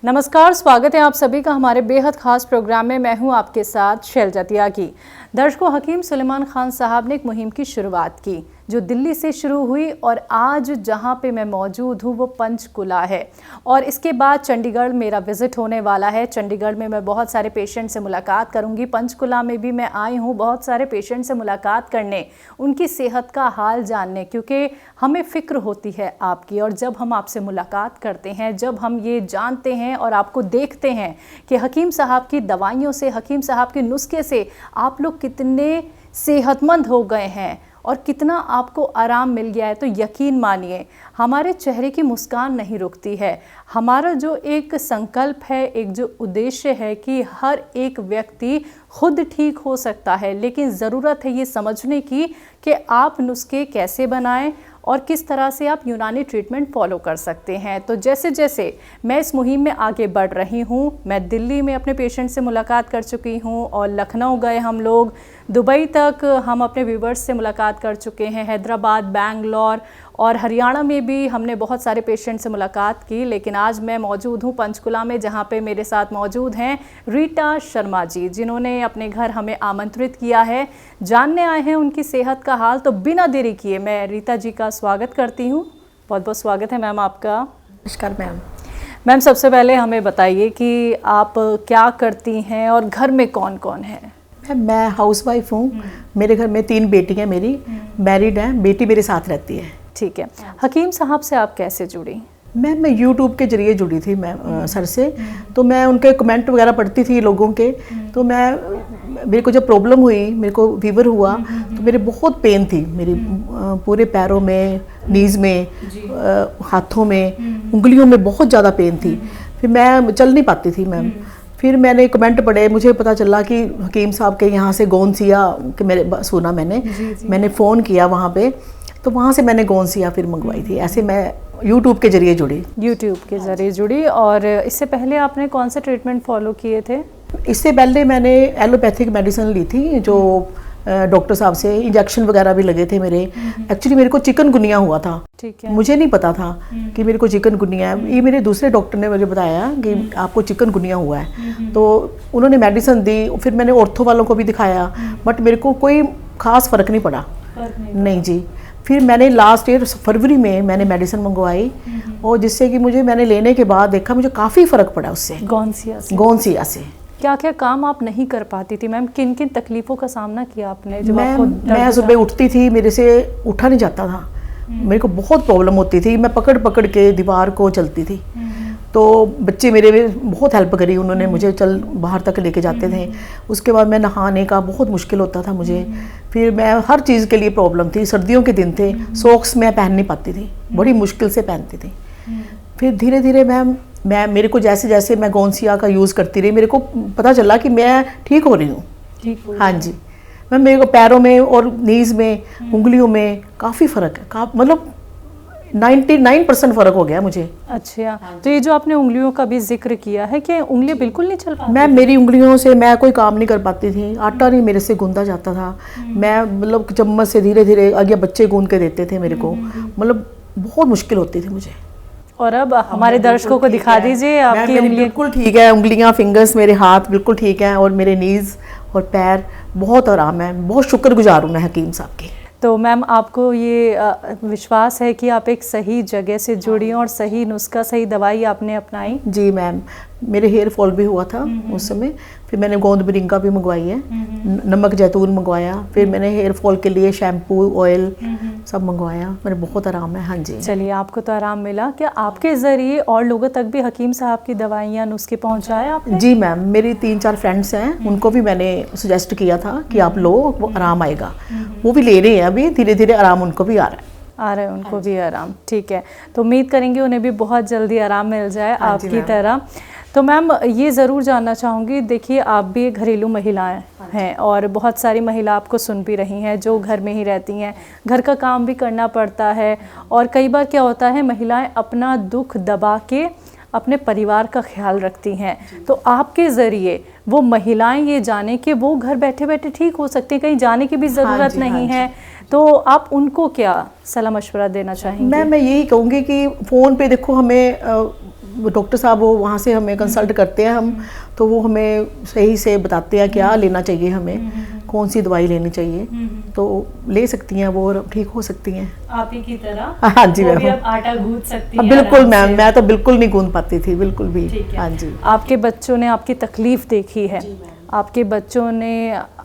नमस्कार, स्वागत है आप सभी का हमारे बेहद खास प्रोग्राम में। मैं हूं आपके साथ शैलजा त्यागी। दर्शकों, हकीम सुलेमान खान साहब ने एक मुहिम की शुरुआत की जो दिल्ली से शुरू हुई और आज जहां पे मैं मौजूद हूं वो पंचकुला है और इसके बाद चंडीगढ़ मेरा विजिट होने वाला है। चंडीगढ़ में मैं बहुत सारे पेशेंट से मुलाकात करूंगी। पंचकुला में भी मैं आई हूं बहुत सारे पेशेंट से मुलाकात करने, उनकी सेहत का हाल जानने, क्योंकि हमें फ़िक्र होती है आपकी। और जब हम आपसे मुलाकात करते हैं, जब हम ये जानते हैं और आपको देखते हैं कि हकीम साहब की दवाइयों से, हकीम साहब के नुस्खे से आप लोग कितने सेहतमंद हो गए हैं और कितना आपको आराम मिल गया है, तो यकीन मानिए हमारे चेहरे की मुस्कान नहीं रुकती है। हमारा जो एक संकल्प है, एक जो उद्देश्य है कि हर एक व्यक्ति खुद ठीक हो सकता है, लेकिन ज़रूरत है ये समझने की कि आप नुस्खे कैसे बनाएं और किस तरह से आप यूनानी ट्रीटमेंट फॉलो कर सकते हैं। तो जैसे जैसे मैं इस मुहिम में आगे बढ़ रही हूँ, मैं दिल्ली में अपने पेशेंट से मुलाकात कर चुकी हूँ और लखनऊ गए हम लोग, दुबई तक हम अपने व्यूवर्स से मुलाकात कर चुके हैं, हैदराबाद, बैंगलोर और हरियाणा में भी हमने बहुत सारे पेशेंट से मुलाकात की। लेकिन आज मैं मौजूद हूँ पंचकुला में, जहाँ पे मेरे साथ मौजूद हैं रीटा शर्मा जी, जिन्होंने अपने घर हमें आमंत्रित किया है। जानने आए हैं उनकी सेहत का हाल। तो बिना देरी किए मैं रीटा जी का स्वागत करती हूँ। बहुत बहुत स्वागत है मैम आपका। नमस्कार मैम। मैम, सबसे पहले हमें बताइए कि आप क्या करती हैं और घर में कौन कौन है? मैं हाउसवाइफ हूँ। मेरे घर में 3 बेटियाँ मेरी मैरिड हैं। बेटी मेरे साथ रहती है। ठीक है। हकीम साहब से आप कैसे जुड़ी? मैं यूट्यूब के जरिए जुड़ी थी मैं सर से। तो मैं उनके कमेंट वगैरह पढ़ती थी लोगों के। तो मेरे को जब प्रॉब्लम हुई, मेरे को फीवर हुआ, तो मेरे बहुत पेन थी, मेरी पूरे पैरों में, नीज़ में, हाथों में, उंगलियों में बहुत ज़्यादा पेन थी। फिर मैं चल नहीं पाती थी मैम। फिर मैंने कमेंट पढ़े, मुझे पता चला कि हकीम साहब के यहाँ से गोंसिया के मेरे सुना मैंने फ़ोन किया वहाँ पे, तो वहाँ से मैंने गोंसिया फिर मंगवाई थी। ऐसे मैं यूट्यूब के जरिए जुड़ी। और इससे पहले आपने कौन सा ट्रीटमेंट फॉलो किए थे? इससे पहले मैंने एलोपैथिक मेडिसिन ली थी, जो डॉक्टर साहब से इंजेक्शन वगैरह भी लगे थे मेरे। एक्चुअली मेरे को चिकनगुनिया हुआ था। ठीक है। मुझे नहीं पता था कि मेरे को चिकनगुनिया है। ये मेरे दूसरे डॉक्टर ने मुझे बताया कि आपको चिकनगुनिया हुआ है। तो उन्होंने मेडिसिन दी। फिर मैंने ऑर्थो वालों को भी दिखाया, बट मेरे को कोई ख़ास फ़र्क नहीं पड़ा। नहीं जी। फिर मैंने लास्ट ईयर फरवरी में मैंने मेडिसिन मंगवाई और जिससे कि मैंने लेने के बाद देखा मुझे काफ़ी फ़र्क पड़ा उससे। गोंसिया से। क्या क्या काम आप नहीं कर पाती थी मैम? किन किन तकलीफ़ों का सामना किया आपने? मैं सुबह उठती थी, मेरे से उठा नहीं जाता था। मेरे को बहुत प्रॉब्लम होती थी। मैं पकड़ पकड़ के दीवार को चलती थी। तो बच्चे मेरे बहुत हेल्प करी उन्होंने, मुझे बाहर तक लेके जाते थे। उसके बाद मैं नहाने का बहुत मुश्किल होता था मुझे। फिर मैं हर चीज़ के लिए प्रॉब्लम थी। सर्दियों के दिन थे, सॉक्स मैं पहन नहीं पाती थी, बड़ी मुश्किल से पहनती थी। फिर धीरे धीरे मैं मेरे को जैसे जैसे मैं गोंसिया का यूज़ करती रही, मेरे को पता चला कि मैं ठीक हो रही हूँ। हाँ जी। मेरे को पैरों में और नीज़ में, उंगलियों में काफ़ी फ़र्क है। मतलब 99% फ़र्क हो गया मुझे। अच्छा, तो ये जो आपने उंगलियों का भी जिक्र किया है कि उंगलियां बिल्कुल नहीं चल पाती? मेरी उंगलियों से मैं कोई काम नहीं कर पाती थी। आटा नहीं मेरे से गूंदा जाता था। मैं मतलब चम्मच से धीरे धीरे आगे बच्चे गूंद के देते थे मेरे को। मतलब बहुत मुश्किल होती थी मुझे। और अब हमारे दर्शकों को दिखा दीजिए आपकी उंगलियां। बिल्कुल ठीक है, उंगलियां, फिंगर्स, मेरे हाथ बिल्कुल ठीक हैं और मेरे नीज़ और पैर बहुत आराम है। बहुत शुक्रगुजार हूँ मैं हकीम साहब की। तो मैम, आपको ये विश्वास है कि आप एक सही जगह से जुड़ी और सही नुस्खा, सही दवाई आपने अपनाई? जी मैम। मेरे हेयर फॉल भी हुआ था उस समय। फिर मैंने गोंद मोरिंगा भी मंगवाई है, नमक जैतून मंगवाया। फिर मैंने हेयर फॉल के लिए शैम्पू, ऑयल सब मंगवाया। मेरे बहुत आराम है। हाँ जी। चलिए, आपको तो आराम मिला। क्या आपके ज़रिए और लोगों तक भी हकीम साहब की दवाइयाँ, नुस्खे पहुँचाए आपने? जी मैम। मेरी 3-4 फ्रेंड्स हैं, उनको भी मैंने सजेस्ट किया था कि आप लो, वो आराम आएगा। वो भी ले रहे हैं अभी, धीरे धीरे आराम उनको भी आ रहा है। उनको भी आराम। ठीक है, तो उम्मीद करेंगे उन्हें भी बहुत जल्दी आराम मिल जाए आपकी तरह। तो मैम, ये ज़रूर जानना चाहूँगी, देखिए आप भी एक घरेलू महिलाएं हैं और बहुत सारी महिला आपको सुन भी रही हैं जो घर में ही रहती हैं, घर का काम भी करना पड़ता है। और कई बार क्या होता है, महिलाएं अपना दुख दबा के अपने परिवार का ख्याल रखती हैं। तो आपके ज़रिए वो महिलाएं ये जाने कि वो घर बैठे बैठे ठीक हो सकती हैं, कहीं जाने की भी ज़रूरत नहीं है, तो आप उनको क्या सलाह मशवरा देना चाहेंगे? मैं यही कहूँगी कि फ़ोन पे देखो हमें डॉक्टर साहब वो वहाँ से हमें कंसल्ट करते हैं हम, तो वो हमें सही से बताते हैं क्या लेना चाहिए हमें, कौन सी दवाई लेनी चाहिए, तो ले सकती हैं वो और ठीक हो सकती हैं। आप ही की तरह हाँ जी वो भी मैम, अब आटा गूंथ सकती हैं बिल्कुल आराम मैम, से। मैं तो बिल्कुल नहीं गूंथ पाती थी, बिल्कुल भी। ठीक है। हाँ जी। आपके बच्चों ने आपकी तकलीफ देखी है, आपके बच्चों ने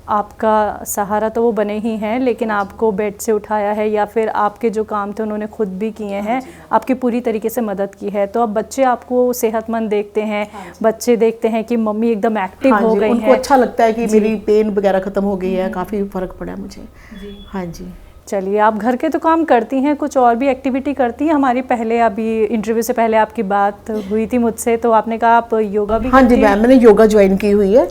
आपका सहारा तो वो बने ही हैं, लेकिन आपको बेड से उठाया है या फिर आपके जो काम थे उन्होंने खुद भी किए हैं, आपकी पूरी तरीके से मदद की है। तो अब बच्चे आपको सेहतमंद देखते हैं, बच्चे देखते हैं कि मम्मी एकदम एक्टिव हो गई उनको हैं। अच्छा लगता है कि मेरी पेन वगैरह खत्म हो गई है, काफ़ी फर्क पड़ा है मुझे। हाँ जी। चलिए, आप घर के तो काम करती हैं, कुछ और भी एक्टिविटी करती हैं? हमारी पहले अभी इंटरव्यू से पहले आपकी बात हुई थी मुझसे, तो आपने कहा आप योगा भी हाँ जी करती हैं? मैम, मैंने योगा ज्वाइन की हुई है,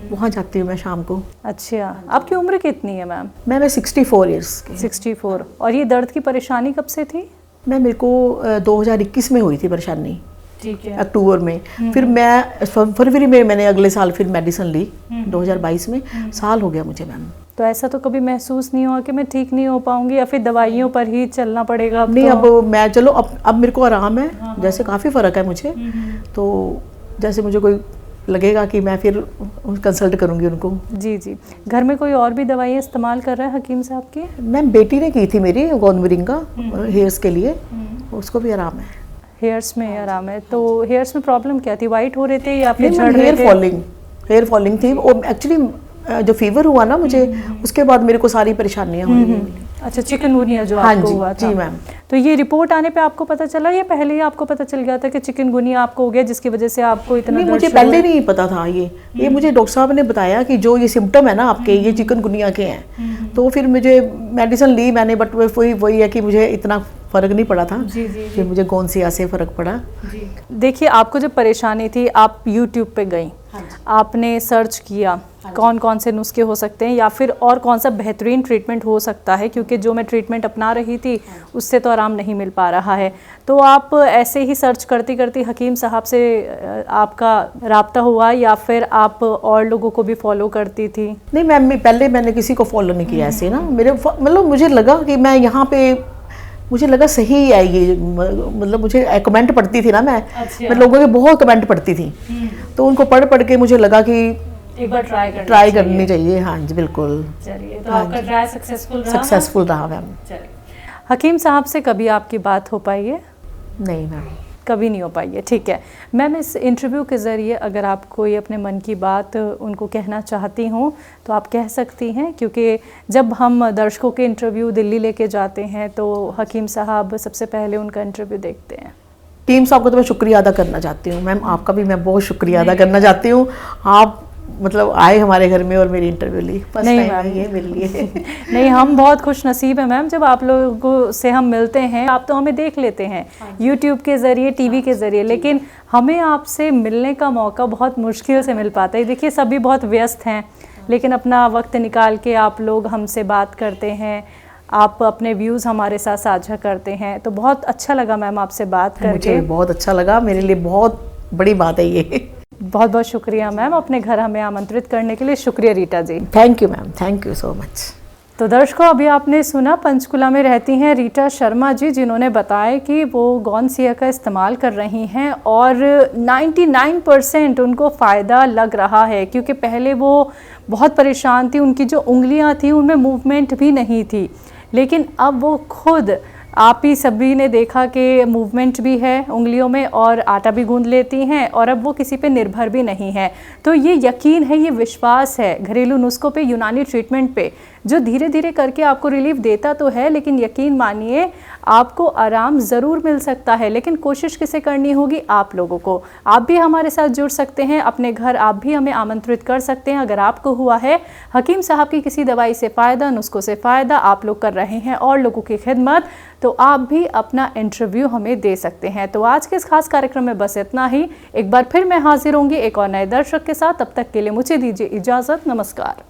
वहाँ जाती हूँ मैं शाम को। अच्छा, आपकी उम्र कितनी है मैम? मैं 64 ईयर्स की। 64। और ये दर्द की परेशानी कब से थी? मैं मेरे को 2021 में हुई थी परेशानी, ठीक है। अक्टूबर में। फिर मैं फरवरी में मैंने अगले साल फिर मेडिसिन ली, 2022 में। साल हो गया मुझे मैम। तो ऐसा तो कभी महसूस नहीं हुआ कि मैं ठीक नहीं हो पाऊंगी या फिर दवाइयों पर ही चलना पड़ेगा? अब नहीं, तो... अब मैं चलो अब मेरे को आराम है, जैसे काफ़ी फ़र्क है मुझे। तो जैसे मुझे कोई लगेगा कि मैं फिर कंसल्ट करूंगी उनको। जी जी। घर में कोई और भी दवाइयाँ इस्तेमाल कर रहा है हकीम साहब की? मैम बेटी ने की थी मेरी गोंद मोरिंगा हेयर्स के लिए, उसको भी आराम है। हेयर्स में आराम है? तो हेयर्स में प्रॉब्लम क्या थी? वाइट हो रहे थे या फिर झड़ रहे हेयर थे? फॉलिंग थी। और एक्चुअली जो फीवर हुआ ना मुझे, उसके बाद मेरे को सारी परेशानियां हुई मिली। अच्छा, चिकनगुनिया जो हाँ आपको जी, हुआ था? जी मैम। तो ये रिपोर्ट आने पे आपको पता चला या पहले ही आपको पता चल गया था कि चिकनगुनिया आपको हो गया जिसकी वजह से आपको इतना नहीं, दर्द मुझे शुरू पहले हुआ? नहीं पता था ये मुझे डॉक्टर साहब ने बताया कि जो ये सिम्टम है ना आपके, ये चिकनगुनिया के हैं। तो फिर मुझे मेडिसिन ली मैंने, बट वही है कि मुझे इतना फ़र्क नहीं पड़ा था। जी जी फिर मुझे गोंसिया से फ़र्क पड़ा। जी। देखिए, आपको जब परेशानी थी आप यूट्यूब पे गई, आपने सर्च किया कौन कौन से नुस्खे हो सकते हैं या फिर और कौन सा बेहतरीन ट्रीटमेंट हो सकता है, क्योंकि जो मैं ट्रीटमेंट अपना रही थी उससे तो आराम नहीं मिल पा रहा है। तो आप ऐसे ही सर्च करती करती हकीम साहब से आपका राब्ता हुआ या फिर आप और लोगों को भी फॉलो करती थी? नहीं मैम, पहले मैंने किसी को फॉलो नहीं किया ऐसे ना। मेरे मतलब मुझे लगा कि मैं यहाँ पे, मुझे लगा सही है ये, मतलब मुझे कमेंट पढ़ती थी ना मैं लोगों के बहुत कमेंट पढ़ती थी, तो उनको पढ़ के मुझे लगा कि एक बार ट्राई करनी चाहिए। हाँ जी बिल्कुल। चलिए, तो आपका ट्राई सक्सेसफुल रहा मैम। चलिए, हकीम साहब से कभी आपकी बात हो पाई है? नहीं मैम, कभी नहीं हो पाई है। ठीक है मैम, इस इंटरव्यू के ज़रिए अगर आप कोई अपने मन की बात उनको कहना चाहती हों तो आप कह सकती हैं, क्योंकि जब हम दर्शकों के इंटरव्यू दिल्ली लेके जाते हैं तो हकीम साहब सबसे पहले उनका इंटरव्यू देखते हैं। टीम साहब को तो मैं शुक्रिया अदा करना चाहती हूँ मैम, आपका भी मैं बहुत शुक्रिया अदा करना चाहती हूँ। आप मतलब आए हमारे घर में और मेरी इंटरव्यू ली, फर्स्ट टाइम ये मेरे लिए। नहीं, हम बहुत खुश नसीब है मैम, जब आप लोगों से हम मिलते हैं। आप तो हमें देख लेते हैं यूट्यूब के ज़रिए, टीवी के ज़रिए, लेकिन हमें आपसे मिलने का मौका बहुत मुश्किल से मिल पाता है। देखिए, सभी बहुत व्यस्त हैं, लेकिन अपना वक्त निकाल के आप लोग हमसे बात करते हैं, आप अपने व्यूज़ हमारे साथ साझा करते हैं, तो बहुत अच्छा लगा मैम आपसे बात करके। मुझे बहुत अच्छा लगा, मेरे लिए बहुत बड़ी बात है ये। बहुत बहुत शुक्रिया मैम, अपने घर हमें आमंत्रित करने के लिए। शुक्रिया Rita ji. Thank you ma'am, thank you so much. तो दर्शकों, अभी आपने सुना पंचकुला में रहती हैं रीटा शर्मा जी, जिन्होंने बताया कि वो गोंसिया का इस्तेमाल कर रही हैं और 99% उनको फ़ायदा लग रहा है, क्योंकि पहले वो बहुत परेशान थी, उनकी जो उंगलियां थी उनमें मूवमेंट भी नहीं थी, लेकिन अब वो खुद, आप ही सभी ने देखा कि मूवमेंट भी है उंगलियों में और आटा भी गूंद लेती हैं और अब वो किसी पे निर्भर भी नहीं है। तो ये यकीन है, ये विश्वास है घरेलू नुस्खों पे, यूनानी ट्रीटमेंट पे, जो धीरे धीरे करके आपको रिलीफ देता तो है, लेकिन यकीन मानिए आपको आराम ज़रूर मिल सकता है। लेकिन कोशिश किसे करनी होगी? आप लोगों को। आप भी हमारे साथ जुड़ सकते हैं, अपने घर आप भी हमें आमंत्रित कर सकते हैं। अगर आपको हुआ है हकीम साहब की किसी दवाई से फ़ायदा, नुस्खों से फ़ायदा, आप लोग कर रहे हैं और लोगों की खिदमत, तो आप भी अपना इंटरव्यू हमें दे सकते हैं। तो आज के इस खास कार्यक्रम में बस इतना ही। एक बार फिर मैं हाजिर होंगी एक और नए दर्शक के साथ। तब तक के लिए मुझे दीजिए इजाज़त। नमस्कार।